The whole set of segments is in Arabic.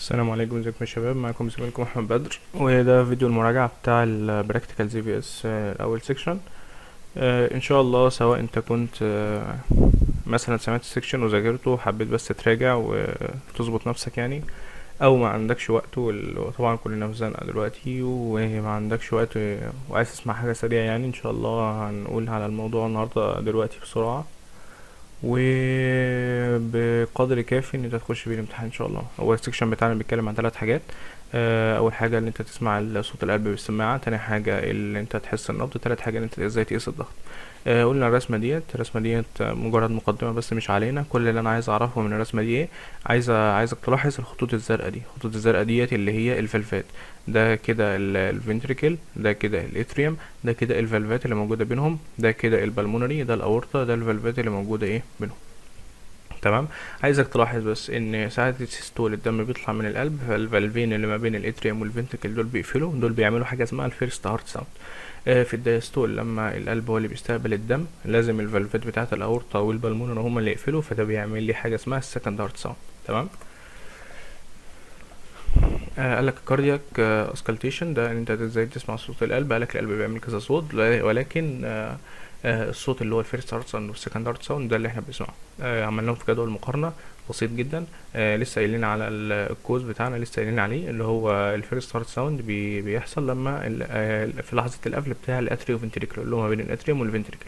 السلام عليكم، ازيكم يا شباب؟ معاكم زميلكم احمد بدر، وده فيديو المراجعه بتاع البراكتيكال زي في اس اول سيكشن. ان شاء الله، سواء انت كنت مثلا سمعت السيكشن وذاكرته وحبيت بس تراجع وتظبط نفسك يعني، او ما عندكش وقت، وطبعا كلنا في زنقه دلوقتي وما عندكش وقت وعايز تسمع حاجه سريعه يعني، ان شاء الله هنقول على الموضوع النهارده دلوقتي بسرعه وبقدر كافي ان انت تخش بيه الامتحان ان شاء الله. هو السكشن بتاعنا بيتكلم عن 3 حاجات. اول حاجه اللي انت تسمع صوت القلب بالسماعه، تاني حاجه اللي انت تحس النبض، تالت حاجه اللي انت ازاي تقيس الضغط. قلنا الرسمه ديت مجرد مقدمه بس مش علينا. كل اللي انا عايز اعرفه من الرسمه دي ايه؟ عايزك تلاحظ الخطوط الزرقاء دي. الخطوط الزرقاء ديت اللي هي الفلفات. ده كده الفنتريكل، ده كده الاتريوم، ده كده الفالفات اللي موجوده بينهم، ده كده البلمونري، ده الاورطه، ده الفالفات اللي موجوده ايه بينهم. تمام. عايزك تلاحظ بس ان ساعة السيستول الدم بيطلع من القلب، فالفالفين اللي ما بين الاتريوم والفنتكل دول بيقفلوا، دول بيعملوا حاجه اسمها الفيرست هارت ساوند. في الدايستول لما القلب هو اللي بيستقبل الدم، لازم الفالفات بتاعه الاورطه والبلمونر هما اللي يقفلوا، فده بيعمل لي حاجه اسمها السكند هارت ساوند. تمام. قالك الكاردياك اسكالتيشن ده ان انت ازاي تسمع صوت القلب. قالك القلب بيعمل كذا صوت، ولكن الصوت اللي هو الفيرست هارت ساوند والسكند هارت ساوند ده اللي احنا بنسمعه. عملناهم في جدول مقارنه بسيط جدا. لسه قايلين على الكوز بتاعنا، لسه قايلين عليه، اللي هو الفيرست هارت ساوند بيحصل لما في لحظه القفل بتاع الاتريو فنتريكل اللي هو ما بين الاتريوم والفنتريكل.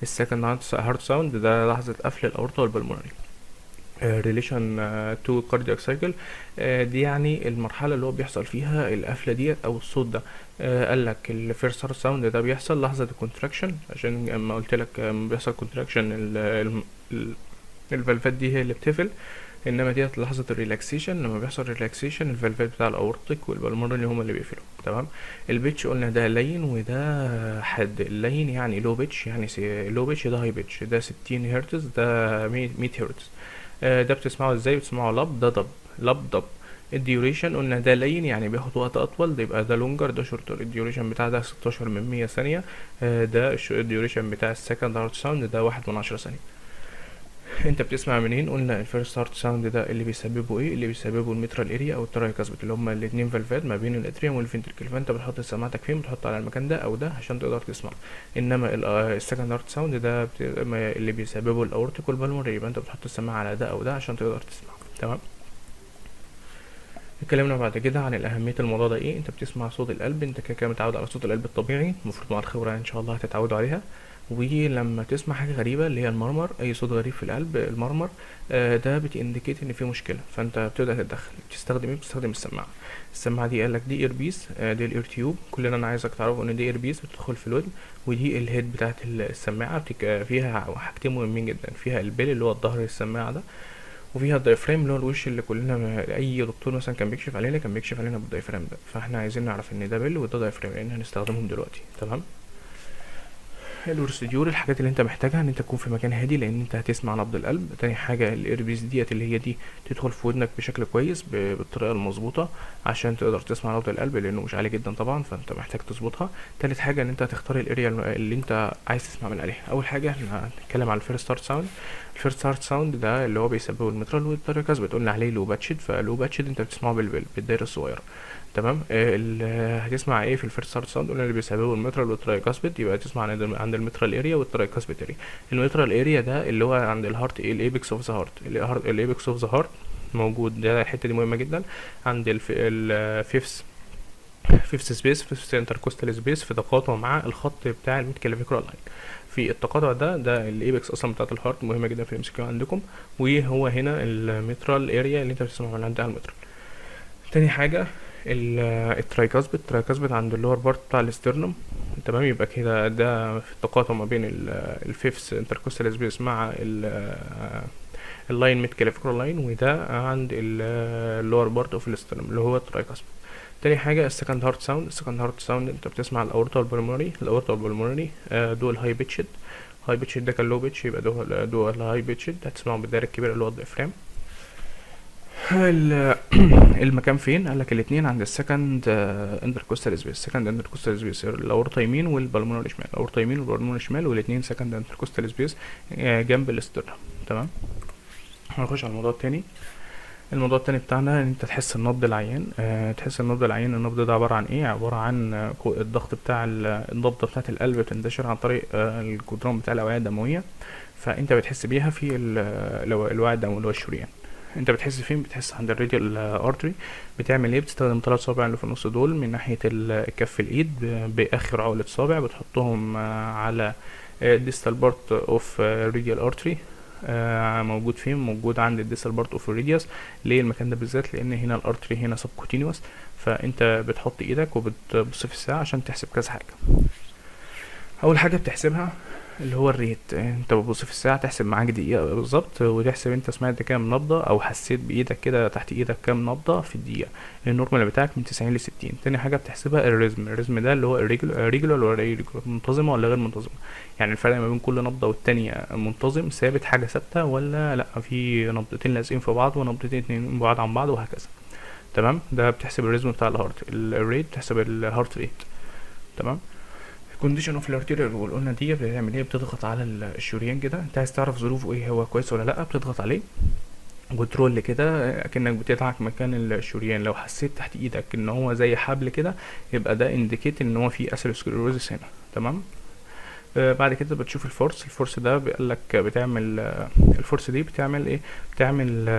السكند هارت ساوند ده لحظه قفل الاورطه والبلمونري. ريليشن تو كاردياك سايكل، دي يعني المرحله اللي هو بيحصل فيها القفله ديت او الصوت ده. قال لك الفيرست هارت ساوند ده بيحصل لحظه الكونتراكشن، عشان اما قلت لك بيحصل كونتراكشن الفالفات دي هي اللي بتقفل. انما ديت لحظه الريلاكسيشن، لما بيحصل ريلاكسيشن الفالفات بتاع الاورتيك والبلمونري اللي هما اللي بيقفلوا. تمام. البيتش قلنا ده لين وده حاد. اللين يعني لو بيتش، يعني لو بيتش ده هاي بيتش، ده 60 هرتز، ده 100 هرتز. ده بتسمعه ازاي؟ بتسمعه لب ده ضب، لب ضب. الديوريشن قلنا ده لين يعني بياخد وقت اطول، ده يبقى ده لونجر ده شورتر. الديوريشن بتاع ده 16 من 100 ثانية. ده الديوريشن بتاع السكند هارت ساوند ده 1 من 10 ثانية. انت بتسمع منين؟ قلنا الفيرست هارت ساوند ده اللي بيسببه ايه؟ اللي بيسببه الميترال اريا او الترايكاسبت، اللي هما الاتنين فالفات ما بين الاتريوم والفنتركل. فانت بتحط سماعتك فين؟ بتحط على المكان ده او ده عشان تقدر تسمع. انما السكند هارت ساوند ده اللي بيسببه الاورتيك والبلمونري، يبقى انت بتحط السماعه على ده او ده عشان تقدر تسمع. تمام. اتكلمنا بعد كده عن الاهميه الموضوع ده ايه. انت بتسمع صوت القلب، انت كده كده متعود على صوت القلب الطبيعي، المفروض مع الخبره ان شاء الله هتتعودوا عليها. ولما تسمع حاجه غريبه اللي هي المرمر، اي صوت غريب في القلب، المرمر ده بتindicate ان في مشكله، فانت بتبدا تتدخل. بتستخدم ايه؟ بتستخدم السماعه. السماعه دي قالك دي ايربيس، دي الاير تيوب. كل اللي انا عايزك تعرفه ان دي ايربيس بتدخل في الودن، ودي الهيد بتاعت السماعه. فيها حاجتين مهمين جدا، فيها البيل اللي هو الظهر السماعه ده، وفيها الدايفرام اللي هو الوش اللي كلنا اي دكتور مثلا كان بيكشف علينا بالدايفرام ده. فاحنا عايزين نعرف ان ده بيل وده دايفرام لان هنستخدمهم دلوقتي. تمام. البروسيدور، الحاجات اللي انت محتاجها ان انت تكون في مكان هادي لان انت هتسمع نبض القلب. تاني حاجه الايربيس ديت اللي هي دي تدخل في ودنك بشكل كويس بالطريقه المظبوطه عشان تقدر تسمع نبض القلب، لانه مش عالي جدا طبعا، فانت محتاج تظبطها. تالت حاجه ان انت تختار الاريا اللي انت عايز تسمع من عليها. اول حاجه احنا هنتكلم على الفيرست هارت ساوند. الفيرست هارت ساوند ده اللي هو بيسببه المترال والتراكاز، بتقولنا عليه لو باتشد. فلو باتشد انت بتسمعه بالدايره الصغيره. تمام. هتسمع ايه في الفيرست هارت ساوند؟ قلنا اللي بيسببه المترال والترايكاسبيد، يبقى تسمع عند المترال اريا والترايكاسبيد اريا. المترال اريا ده اللي هو عند الهارت، ايه الايبكس اوف ذا هارت. الايبكس اوف ذا هارت موجود، ده الحته دي مهمه جدا، عند الفيفث سبيس، فيفث انتركوستال سبيس، في تقاطع مع الخط بتاع الميد كلافيكولار لاين. في التقاطع ده الايبكس اصلا بتاعت الهارت، مهمه جدا في الام سي كيو عندكم. وهو هنا المترال اريا اللي انت بتسمع من عندها المترال. تاني حاجه الترايكاسبيد عند اللور بارت بتاع الاسترنوم. تمام. يبقى كده ده في التقاطع ما بين الفيفث انتركوستال سبيس مع اللاين ميد كلافيكولار لاين، وده عند اللور بارت اوف الاسترنوم اللي هو الترايكاسبيد. تاني حاجه السكند هارت ساوند. السكند هارت ساوند انت بتسمع الاورتا والبلمونري. دول هاي بيتشد. هاي بيتشد ده كان لو بيتش، يبقى دول هاي بيتشد، هتسمعهم بالدايره الكبيره اللي هو الديافرام. المكان فين؟ قال لك الاثنين عند السكند انتركوستال سبيس. السكند انتركوستال سبيس الاورطه يمين والبلمونري شمال، الاورطه يمين والبلمونري شمال، والاثنين سكند انتركوستال سبيس جنب الاسترنم. تمام. هنخش على الموضوع التاني. الموضوع التاني بتاعنا ان انت تحس النبض العيان. تحس النبض العيان. النبض ده عبارة عن ايه؟ عبارة عن الضغط بتاع النبضة بتاعة القلب بتنتشر عن طريق الجدران بتاع الأوعية الدموية، فانت بتحس بيها في الوعي الدموي اللي هو الشريان. انت بتحس فين؟ بتحس عند الراديال ارتري. بتعمل ايه؟ بتستخدم 3 صوابع اللي في النص دول من ناحية كف الايد باخر عقلة صابع، بتحطهم على distal part of radial artery. موجود فين؟ موجود عند الديسال بارت اوف الريديوس. ليه المكان ده بالذات؟ لان هنا الارتري هنا سبكوتينيوس، فانت بتحط ايدك وبتبص في الساعه عشان تحسب كذا حاجه. اول حاجه بتحسبها اللي هو الريت. انت بتبص في الساعه تحسب معاك دقيقه بالظبط، وتحسب انت سمعت كام نبضه او حسيت بايدك كده تحت ايدك كام نبضه في الدقيقه. النورمال بتاعك من 90 ل 60. تاني حاجه بتحسبها الريزم. الريزم ده اللي هو الريجولار ولا irregular، منتظمه ولا غير منتظمه، يعني الفرق ما بين كل نبضه والتانية منتظم ثابت حاجه ثابته ولا لا في نبضتين لازقين في بعض ونبضتين اتنين بعاد عن بعض وهكذا. تمام. ده بتحسب الريزم بتاع الهارت. الريت بتحسب الهارت ريت. تمام. كونديشن اوف الارتيريال وول قلنا دي بتعمل ايه؟ بتضغط على الشريان كده، انت عايز تعرف ظروفه ايه، هو كويس ولا لا، بتضغط عليه وترول كده اكنك بتدعك مكان الشريان. لو حسيت تحت ايدك ان هو زي حبل كده يبقى ده انديكيت ان هو في اثيروسكليروزس هنا. تمام. بعد كده بتشوف الفورس ده بيقولك بتعمل الفورس دي بتعمل ايه؟ بتعمل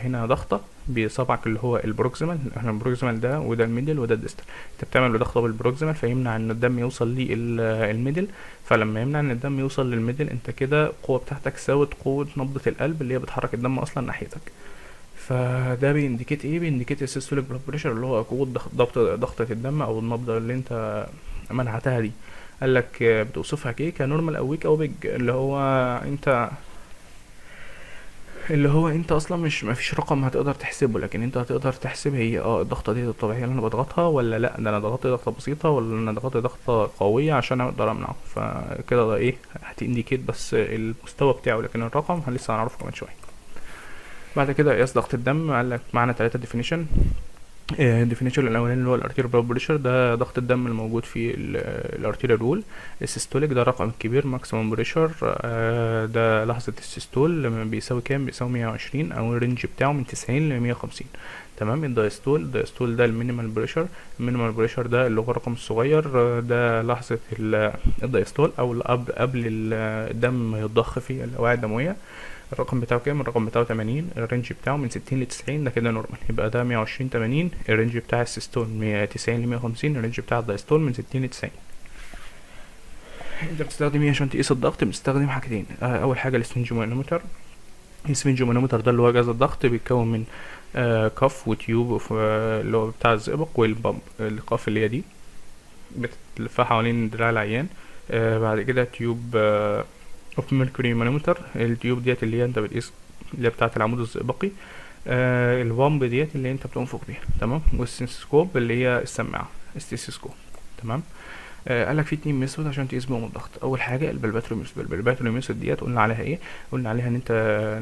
هنا ضغطة بصبعك اللي هو البروكسيمال. احنا البروكسيمال ده وده الميدل وده الديستال. انت بتعمل ضغطة بالبروكسيمال فيمنع ان الدم يوصل للميدل، فلما يمنع ان الدم يوصل للميدل انت كده القوة بتاعتك ساوت قوة نبضة القلب اللي هي بتحرك الدم اصلا ناحيتك. فده بينديكيت ايه؟ بينديكيت السيستوليك بلاد بريشر اللي هو قوة ضغطة الدم او النبضة اللي انت منعتها دي. قال لك بتوصفها كنورمال او ويك او بيج، اللي هو انت اصلا مش مفيش رقم هتقدر تحسبه، لكن انت هتقدر تحسب هي الضغطه دي الطبيعيه اللي انا بضغطها ولا لا، ده انا ضغطت ضغطه بسيطه ولا انا ضغطت ضغطه قويه عشان اقدر امنعه. فكده ده ايه؟ هتindicate بس المستوى بتاعه، لكن الرقم لسه هنعرفه كمان شويه. بعد كده قياس ضغط الدم. قال لك معانا 3 ديفينيشن. الديفينيشن الاولاني اللي هو الارتيريال بلاد بريشر، ده ضغط الدم الموجود في الارتيريال وول. السيستوليك ده رقم كبير ماكسيمم بريشر، ده لحظه السيستول لما بيساوي كام؟ بيساوي 120 او الرينج بتاعه من 90 ل 150. تمام. الدايستول ده المينيمال بريشر. المينيمال بريشر ده اللي هو الرقم الصغير، ده لحظه الدايستول او قبل الدم يتضخ في الاوعيه الدمويه. الرقم بتاعه كام؟ الرقم بتاعه 80. الرينج بتاعه من 60 ل 90، ده كده نورمال. يبقى ده 120 80. الرينج بتاع السيستول 90 ل 150. الرينج بتاع الدايستول من 60 ل 90. انت بتستخدم ايه عشان تقيس الضغط؟ بتستخدم حاجتين. اول حاجه السفنجومانومتر. السفنجومانومتر ده اللي هو جهاز الضغط، بيتكون من كف وتيوب اللي هو بتاع الزئبق، والبامب القف اللي هي دي بتلفها حوالين دراع العيان. بعد كده تيوب اوف ميركوري مانومتر. التيوب ديت اللي هي انت بتقيس اللي هي بتاعه العمود الزئبقي. البامب ديت اللي انت بتنفخ بيها. تمام. والسنسكوب اللي هي السماعه الستيثوسكوب. تمام. قالك في 2 ميثود عشان تقيس بيهم الضغط. اول حاجه البلباتروميثود. البلباتروميثود ديت قلنا عليها ايه؟ قلنا عليها ان انت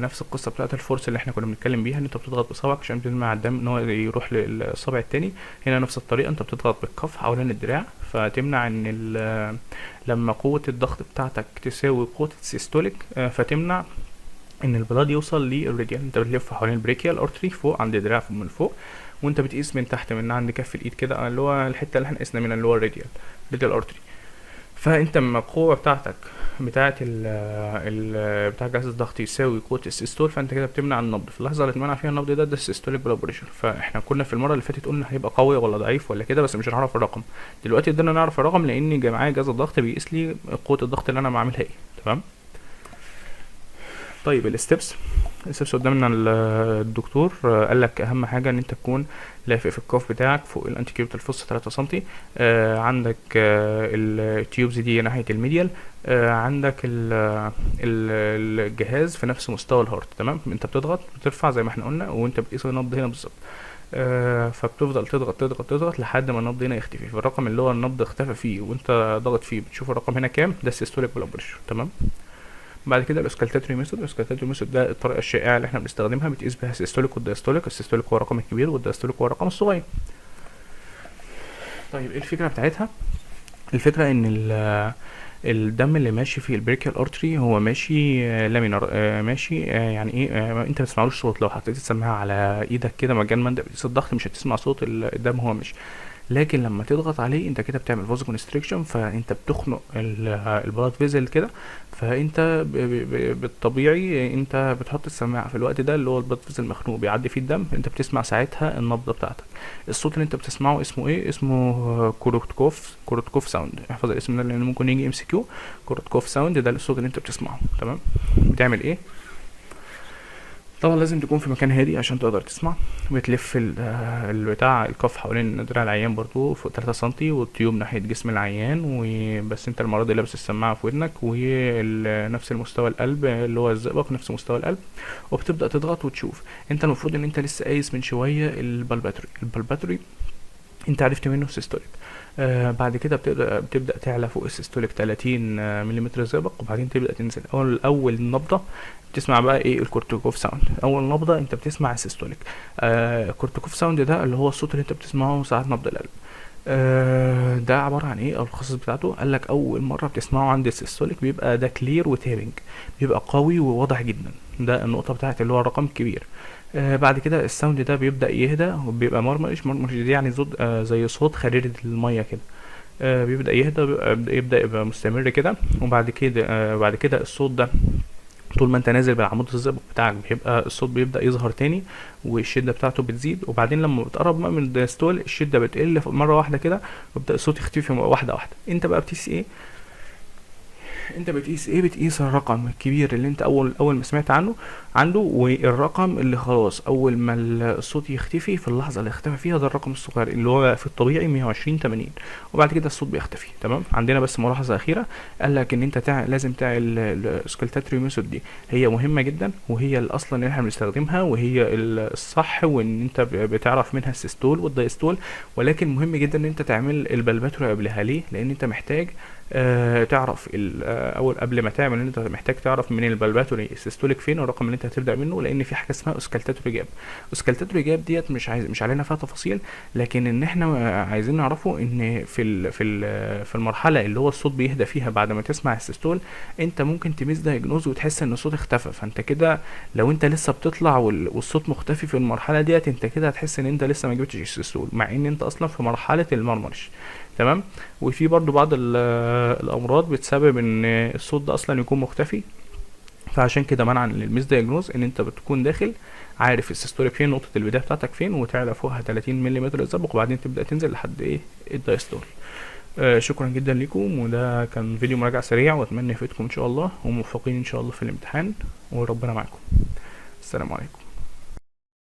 نفس القصه بتاعه الفورس اللي احنا كنا بنتكلم بيها، ان انت بتضغط بصبعك عشان تمنع الدم ان هو يروح للصبع التاني. هنا نفس الطريقه، انت بتضغط بالكف حوالين الدراع فتمنع ان لما قوه الضغط بتاعتك تساوي قوه السيستوليك، فتمنع ان البلاد يوصل للراديال. انت بتلف حوالين البريكيال ارتري فوق عند الدراع من فوق، وانت بتقيس من تحت من عند كف الايد كده اللي هو الحته اللي احنا قسنا منها اللي هو الراديال ارتري. فانت لما القوه بتاعتك بتاعه بتاع جهاز الضغط يساوي قوه السيستول، فانت كده بتمنع النبض في اللحظه اللي تمنع فيها النبض ده السيستوليك بلاد بريشر. فاحنا كنا في المره اللي فاتت قلنا هيبقى قوي ولا ضعيف ولا كده، بس مش هنعرف الرقم دلوقتي. قدرنا نعرف الرقم لان معايا جهاز الضغط بيقيس لي قوه الضغط اللي انا بعملها ايه. تمام. طيب الستبس قدامنا الدكتور قال لك اهم حاجه ان انت تكون لافق في الكوف بتاعك فوق الانتيكيوبيتال فوس 3 سم. عندك التيوبز دي ناحيه الميديال. عندك الجهاز في نفس مستوى الهارت. تمام. انت بترفع زي ما احنا قلنا وانت بتقيس النبض هنا بالظبط. فبتفضل تضغط لحد ما النبض هنا يختفي. في الرقم اللي هو النبض اختفى فيه وانت ضغط فيه بتشوف الرقم هنا كام، ده السيستوليك بلاد بريشر. تمام. بعد كده الاسكالتاتوري ميثود ده الطريقه الشائعه اللي احنا بنستخدمها، بتقيس بها السيستوليك والدايستوليك. السيستوليك هو الرقم الكبير والدايستوليك هو الرقم الصغير. طيب ايه الفكره بتاعتها؟ الفكره ان الدم اللي ماشي في البريكيال ارتري هو ماشي لامينر، ماشي يعني ايه، انت ما تسمعلوش صوت. لو حطيت السماعه على ايدك كده مكان ما انت بتقيس الضغط مش هتسمع صوت الدم هو ماشي. لكن لما تضغط عليه انت كده بتعمل فازو كونستريكشن، فانت بتخنق البلاد فيزل كده. فانت بالطبيعي انت بتحط السماعه في الوقت ده اللي هو البلاد فيزل مخنوق بيعدي فيه الدم، انت بتسمع ساعتها النبضه بتاعتك. الصوت اللي انت بتسمعه اسمه ايه؟ اسمه كوروتكوف ساوند. احفظ الاسم ده لان ممكن يجي MCQ. كوروتكوف ساوند ده الصوت اللي انت بتسمعه. تمام. بتعمل ايه؟ طبعا لازم تكون في مكان هادي عشان تقدر تسمع. بتلف البتاع الكف حوالين دراع العيان برضو فوق 3 سنتي، والتيوب ناحية جسم العيان، وبس انت المرة دي لابس السماعة في ودنك، ونفس المستوى القلب اللي هو الزئبق نفس مستوى القلب. وبتبدأ تضغط وتشوف. انت المفروض ان انت لسه قايس من شوية البلباتوري انت عرفت منه السيستوليك. بعد كده بتبدا تعلى فوق السيستوليك 30 ملم زئبق، وبعدين تبدا تنزل. اول نبضه بتسمع بقى ايه؟ الكورتيكوف ساوند. اول نبضه انت بتسمع السيستوليك. الكورتيكوف ساوند ده اللي هو الصوت اللي انت بتسمعه ساعه نبض القلب. ده عباره عن ايه؟ او الخصائص بتاعته قال لك اول مره بتسمعه عند السيستوليك بيبقى ده كلير وتابنج، بيبقى قوي وواضح جدا. ده النقطه بتاعت اللي هو الرقم الكبير. بعد كده الساوند ده بيبدأ يهدى وبيبقى مرمش دي يعني صوت زي صوت خريرة المية كده. بيبدأ يهدى، يبدأ يبقى مستمر كده. وبعد كده بعد كده الصوت ده طول ما انت نازل بالعمود الزئبق بتاعك بيبقى الصوت بيبدأ يظهر تاني، والشدة بتاعته بتزيد. وبعدين لما بتقرب بقى من الدايستول الشدة بتقل مرة واحدة كده، ويبدأ الصوت يختفي واحدة واحدة. انت بقى بتقيس ايه؟ بتقيس الرقم الكبير اللي انت اول ما سمعت عنده، والرقم اللي خلاص اول ما الصوت يختفي في اللحظه اللي اختفى فيها، ده الرقم الصغير اللي هو في الطبيعي 120/80. وبعد كده الصوت بيختفي. تمام. عندنا بس ملاحظه اخيره، قال لك ان انت لازم تعمل السكالتاتري ميثود دي. هي مهمه جدا، وهي اصلا اللي احنا بنستخدمها، وهي الصح، وان انت بتعرف منها السيستول والدايستول. ولكن مهم جدا ان انت تعمل البلباتوري قبلها. ليه؟ لان انت محتاج تعرف اول قبل ما تعمل انت محتاج تعرف من البلباتوري السيستوليك فين، الرقم اللي انت هتبدا منه. لان في حاجه اسمها اوسكالتاتوري جاب. اوسكالتاتوري جاب ديت مش علينا فيها تفاصيل، لكن ان احنا عايزين نعرفه ان في المرحله اللي هو الصوت بيهدى فيها بعد ما تسمع السيستول، انت ممكن تميز دايجنوز وتحس ان الصوت اختفى. فانت كده لو انت لسه بتطلع والصوت مختفي في المرحله ديت، انت كده هتحس ان انت لسه ما جبتش السيستول، مع ان انت اصلا في مرحله المرمرش. تمام. وفي برضو بعض الامراض بتسبب ان الصوت ده اصلا يكون مختفي. فعشان كده منعا للميس دايجنوز ان انت بتكون داخل عارف السيستوليك فين، نقطه البدايه بتاعتك فين، وتعلى فوقها 30 ملم الزئبق، وبعدين تبدا تنزل لحد ايه؟ الدايستول. شكرا جدا لكم، وده كان فيديو مراجعه سريع، واتمنى يفيدكم ان شاء الله، وموفقين ان شاء الله في الامتحان، وربنا معكم. السلام عليكم.